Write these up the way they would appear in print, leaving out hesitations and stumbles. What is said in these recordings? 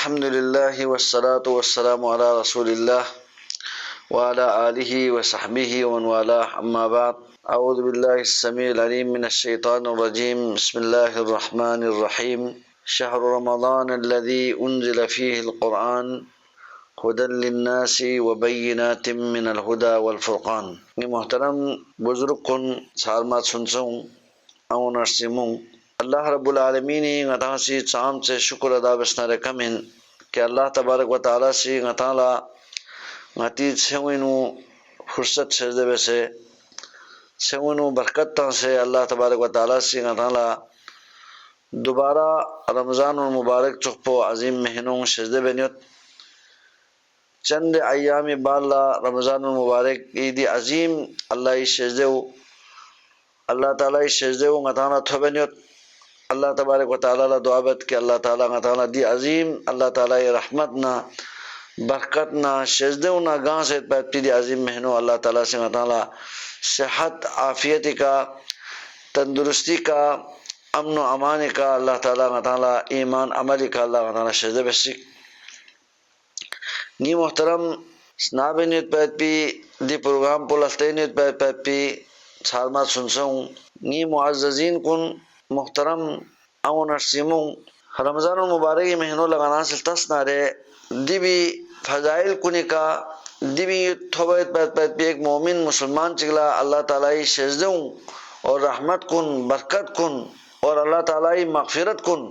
الحمد لله والصلاة والسلام على رسول الله وعلى آله وصحبه ومن والاه أما بعد أعوذ بالله السميع العليم من الشيطان الرجيم بسم الله الرحمن الرحيم شهر رمضان الذي أنزل فيه القرآن هدى للناس وبينات من الهدى والفرقان محترم بزرگ کن سارمات سنسوں او نرسیموں اللہ رب العالمین غطا سی چام سے شکر ادا بسنا رکمن کہ اللہ تبارک و تعالی سی غطالا غطی سوینو فرصت سجدے بسے سوینو برکت سے اللہ تبارک و تعالی سی غطالا دوبارہ رمضان المبارک چخپو عظیم مہینوں سجدے بنیت چند ایام بالا رمضان المبارک عید عظیم اللہ سجدے اللہ تعالی سجدے غطانا تھبنیت اللہ تبارک و تعالی دعا بت کہ اللہ تعالی غطانا دی عظیم اللہ تعالی رحمتنا برکتنا سجدونا گاں سے پیتی دی عظیم مہینوں اللہ تعالی سے غطالا صحت عافیت کا تندرستی کا امن و امان کا اللہ تعالی غطالا ایمان عملی کا اللہ غطالا سجدے بسک نی محترم سنابی نیت پیت پی دی پروگرام پو لفتے نیت پیت پی سالمات سنسوں نی معززین کن محترم او نرسیموں رمضان المبارک مہینوں لگانا سلطس نارے دی بھی فضائل کنی کا دی بھی تھوبیت پیت پیت پی ایک مومن مسلمان چگلا اللہ تعالی سجدوں اور رحمت کن برکت کن اور اللہ تعالی مغفرت کن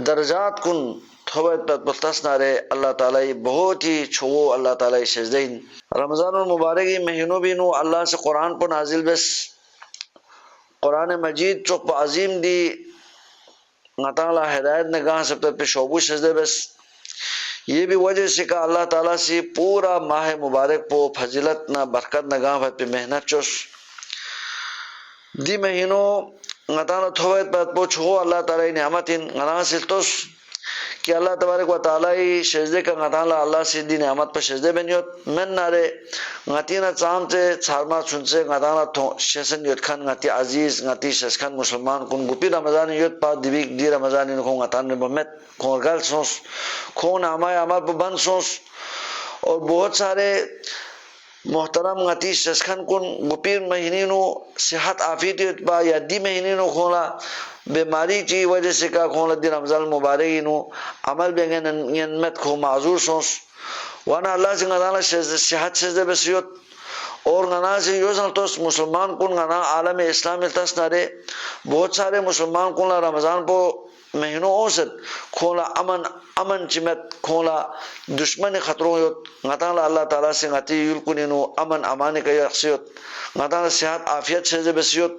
درجات کن تھوبیت نارے اللہ تعالی بہت ہی چھو اللہ تعالی سجدین رمضان المبارک مہینوں بھی نو اللہ سے قرآن پر نازل بس قرآن مجید چوپ عظیم دی غطالا ہدایت نگاہ سے پہ شعبو سجدے بس یہ بھی وجہ سے کہ اللہ تعالیٰ سے پورا ماہ مبارک پو فضیلت نہ برکت نگاہ پہ محنت چوس دی مہینوں غطالا تھویت پہ چھو اللہ تعالی نعمتین غنا سلطوس کہ اللہ تبارک و تعالی سجدے کا غطالا اللہ سے دی نعمت پر سجدے بنیوت من نارے غطینا چام سے چھارمات سنسے غطالا شیسن یوت خان غطی عزیز غطی شسخان مسلمان کن گپی رمضان یوت پا دی رمضان کن غطان محمد کن گل سونس کن آمائے عمل پر بند سونس اور بہت سارے محترم غطی شسخان کن گپیر مہینینو صحت آفیت پا یا دی مہینینو کھولا بیماری چی وجہ سے کا کھولا دی رمضان مبارکینو عمل بینگن ینمت کھو معذور سونس وانا اللہ سے غطانا صحت سجدے بسیوت اور غنا سے یوزن توس مسلمان کن غنا عالم اسلام التس نارے بہت سارے مسلمان کن رمضان پو مہینوں اوسط کھولا امن چمت کھولا دشمن خطروں یوت غطانا اللہ تعالیٰ سے غطی یلکنینو امن امان کا یقصیوت غطانا صحت آفیت سجدے بسیوت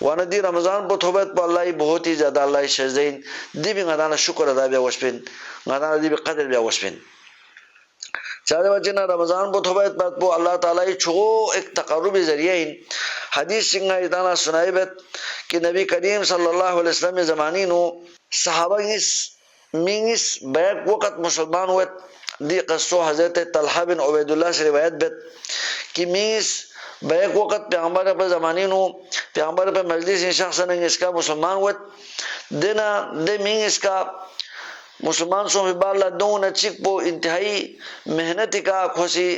وانا دی رمضان پو تھوبیت پو اللہ بہت ہی زیادہ اللہ سجدین دی بھی غطانا شکر ادا بیا وشپن غطانا دی بھی قدر بیا وشپن چاہتے وچینا رمضان پو تھوبیت پو اللہ تعالیٰ چھو ایک تقربی ذریعہ حدیث سنگا اتانا سنائی بیت کہ نبی کریم صلی اللہ علیہ وسلم زمانی نو صحابہ مینگس بیک وقت مسلمان ہوئے دی قصو حضرت طلحہ بن عبید اللہ سے روایت بیت کہ مینگس بیک وقت پیغمبر پر زمانی نو پیغمبر پر مجلس شخص ننگ اس کا مسلمان ہوئے دینا دے مینگس کا مسلمان سو باللہ دون چک پو انتہائی محنتی کا کھوسی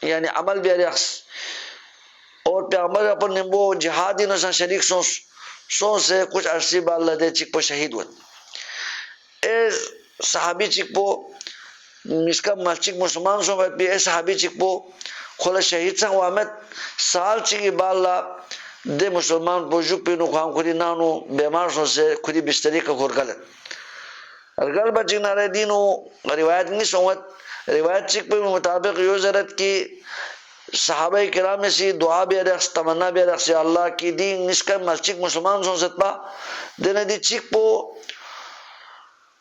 یعنی عمل بھی رخص اور پیغمبر پر نمبو جہادی نسا شریک سو سے کچھ عرصی باللہ دے چک پو شہید ہوئے اے صحابی چک پو اس کا مسجد مسلمان سو بھی اے صحابی چک پو کھولا شہید سنگ وامت سال چکی باللہ دے مسلمان پو جک پینو خوام خودی نانو بیمار سو سے خودی بستری کا کھور گلت ارگل بچک نارے دینو روایت نہیں سوت روایت چک پہ مطابق یو ضرورت کی صحابہ کرام میں سی دعا بھی رخص تمنا بھی رخص یا اللہ کی دین اس کا مسجد مسلمان سو ستپا دینے دی چک پو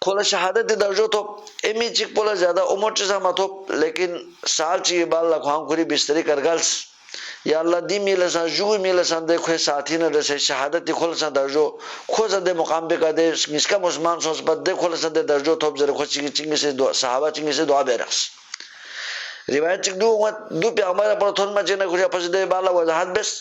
کھولا شہادت درجو تو امی چک پولا زیادہ عمر چیزا مت ہو لیکن سال چیئے باللہ خوام خوری بستری کرگلس یا اللہ دی میلسان جوی میلسان دے کھوئے ساتھی نہ رسے شہادت دی کھولسان درجو کھوزا دے مقام پہ کا دے اس کا مسلمان سوز پر دے کھولسان دے درجو تھوب زر کھو چنگی سے صحابہ چنگی سے دعا بے رخص riwayat cik du پیغمبر پر تھون مچنا کھجا پس دے بالا وضاحت بس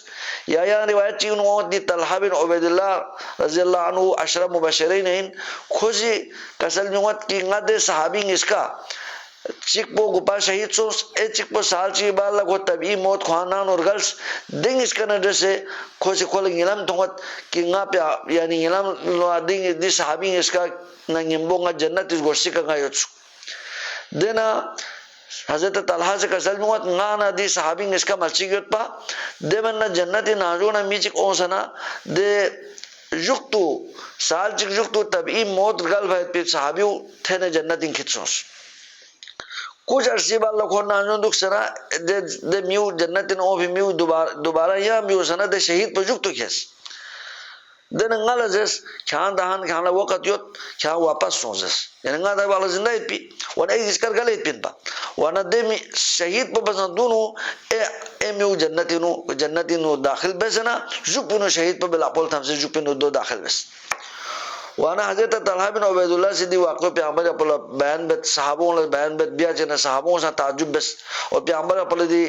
یا روایت چی انہوں دی طلحہ بن عبید اللہ رضی اللہ عنہ عشرہ مبشرین ہیں کھجی کسل نوت کی نگد صحابی اس کا چک پو گپا شہید سوس اے چک پو سال چی بالا کو طبعی موت خوانان اور گلس دنگ اس کا نڈر سے کھوسی کھول نگلم تھونت کی نگا پیا یعنی نگلم دنگ دی صحابی اس کا نگمبو نگا جنت اس گوشتی کا نگا یوتسو دینا حضرت طلحہ سے کسل نوت نانا دی صحابی اس کا مرچی گیت پا دے من جنتی ناجونا میچک اونسنا دے جکتو سال چک جکتو طبعی موت گل بھائی پی صحابیو تھے جنتی کھتسوس کچھ عرصی بعد لکھون نانجون دکھ سنا دے میو جنتی نو بھی میو دوبارہ یا میو سنا دے شہید پر جکتو کھیس دے ننگا لزیس کھان دہان کھانا وقت یوت کھان واپس سونزیس یعنی ننگا دا والا زندہ ایت پی وانا ایک اس کر گلے ایت پین پا وانا دے شہید پر بسان دونو اے میو جنتی نو داخل بیسنا جکپنو شہید پر بلاپول تھام سے جکپنو دو داخل بیس وانا حضرت طلحہ بن عبید اللہ سے دی واقع پیغمبر اپلا بیان بیت صحابوں نے بیان بیت بیا چنا صحابوں سے تعجب بس اور پیغمبر اپلا دی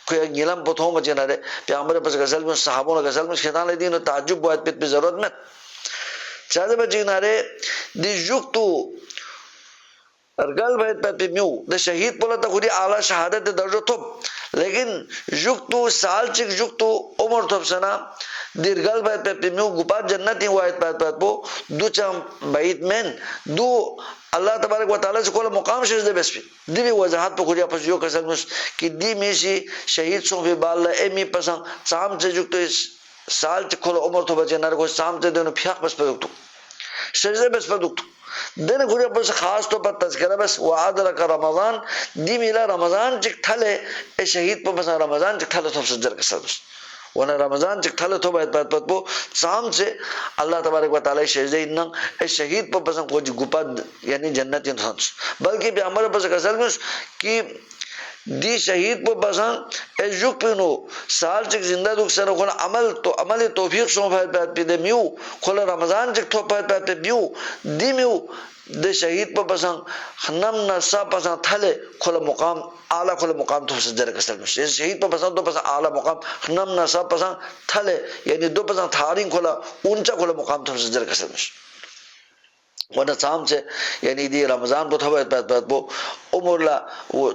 کوئی گیلم پتھوں میں چنا رہے پیغمبر پس غزل میں صحابوں نے غزل میں خیطان لے دین اور تعجب بوائد پیت پہ ضرورت میں چاہتے بچے نارے دی جکتو ارگل بھائی پہ میو دے شہید پولا تا خودی اعلیٰ شہادت درجو تھوب لیکن جکتو سال چک جکتو عمر تھوب سنا دیرگل بھائی پہ میو گپا جنتی واحد پہ پو دو چاہم بعید مین دو اللہ تبارک و تعالی سے کولا مقام شجدے بس پی دی بھی وضاحت پہ خودیا پس یو کسل مس کہ دی میشی شہید سوں فی بالا اے می پسند سام سے جکتو سال چک کھولا عمر تھوب بچے نارے کوئی سام سے دینو پھیاق بس پہ دکتو شجدے بس پہ دکتو دین خودیا پس خاص تو پر تذکرہ بس وعادرک رمضان دی میلا رمضان چک تھلے اے شہید پہ بس رمضان چک تھلے تھوب سجر کسل بس وانا رمضان چک تھلے تو باید پات پو سام سے اللہ تبارک و تعالی شہزے انہاں اے شہید پر پسند کوئی گپا یعنی جنتی انسانس بلکہ پیغمبر پسند کسل میں کہ دی شہید پر پسند اے جک پینو سال چک زندہ دکھ سر کھولا عمل توفیق سو باید پات پی دے میو کھولا رمضان چک تو باید پات پی میو دی میو دے شہید پر پسند نم نسا پسند تھلے کھولا مقام اعلیٰ کھولا مقام تو سجر کسل میں شہید پر پسند دو پسند اعلیٰ مقام نم نسا پسند تھلے یعنی دو پسند تھارین کھولا اونچا کھولا مقام تو سجر کسل میں وانا سام سے یعنی دی رمضان پر تھوائد پات پو عمر لا وہ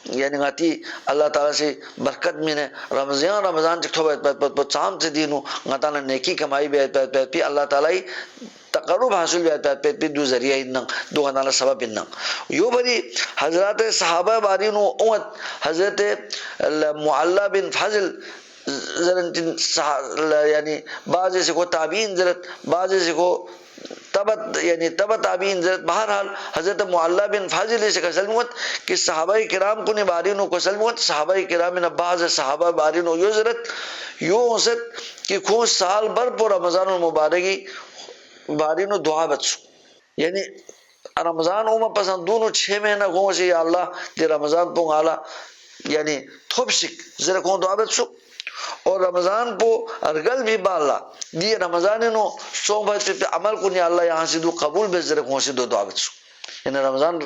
یعنی غاتی اللہ تعالیٰ سے برکت میں نے رمضان چک تھوائد پات پو سام سے دینو غاتانا نیکی کمائی بیت پات پی اللہ تعالیٰ تقرب حاصل بیت پات پی دو ذریعہ انہاں دو غاتانا سبب انہاں یو بری حضرات صحابہ بارینو اوت حضرت معلّہ بن فضل یعنی بعض ایسے کو تابعین ضرورت بعض ایسے کو تبا تابعین ضرورت بہرحال حضرت معلّہ بن فاضل سے کسلمت کہ صحابہ کرام کو بارینوں کو سلمت صحابہ کرام نے بعض صحابہ بارینوں یو ضرورت یو حسد کہ خون سال بر پر رمضان المبارکی بارینوں دعا بچو یعنی رمضان اوما پسند دونوں 6 مہینہ خون سے یا اللہ دی رمضان پونگ آلہ یعنی تھوب سک ذرا خون دعا بچو اور رمضان پو ارگل بھی بالا دی رمضان نو سو بھائی پہ عمل کو نہیں اللہ یہاں سے دو قبول بے ذرا خون سے دو دعا بچو یعنی رمضان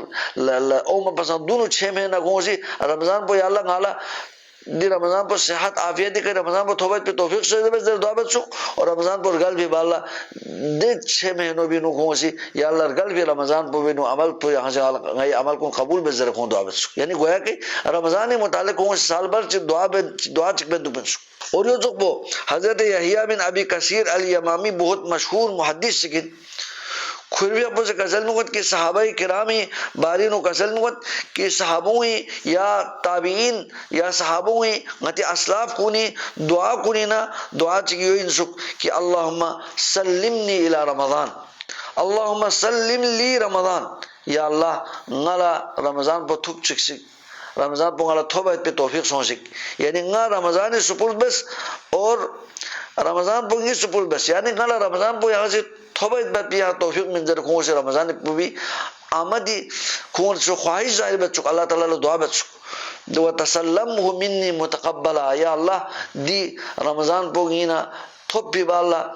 اوما پسند دونوں 6 مہینہ خون سے رمضان پو یا اللہ نالا دی رمضان پر صحت عافیت دی کہ رمضان پر توبہ پہ توفیق سے بس دعا بچو اور رمضان پر گل بھی بالا دے 6 مہینوں بھی نو خون سی یا اللہ گل بھی رمضان پر بھی نو عمل پر یہاں سے عمل کو قبول بے ذرا خون دعا بچو یعنی گویا کہ رمضان متعلق خون سال بھر دعا چک بندو بچو اور یہ چکو حضرت یحییٰ بن ابی کثیر الیمامی بہت مشہور محدث سکن کھروی اپو سے کسل مگت کہ صحابہ کرامی بارینو کسل مگت کہ صحابوں یا تابعین یا صحابوں غتی اسلاف کونی دعا کونی نا دعا چکیو انسک کہ اللہم سلمنی الى رمضان اللہم سلم لی رمضان یا اللہ نالا رمضان پر تھوک چک سک رمضان پو غلط تھوبہ پہ توفیق سونسک یعنی نگا رمضان سپرد بس اور رمضان پو نگی سپرد بس یعنی نگا رمضان پو یہاں سے تھوبہ پہ یہاں توفیق منظر خون سے رمضان پو بھی آمدی خون سے خواہش ظاہر بچک اللہ تعالیٰ دعا بچک وَتَسَلَّمْهُ مِنِّي مُتَقَبَّلًا یا اللہ دی رمضان پو گینا Thopi balla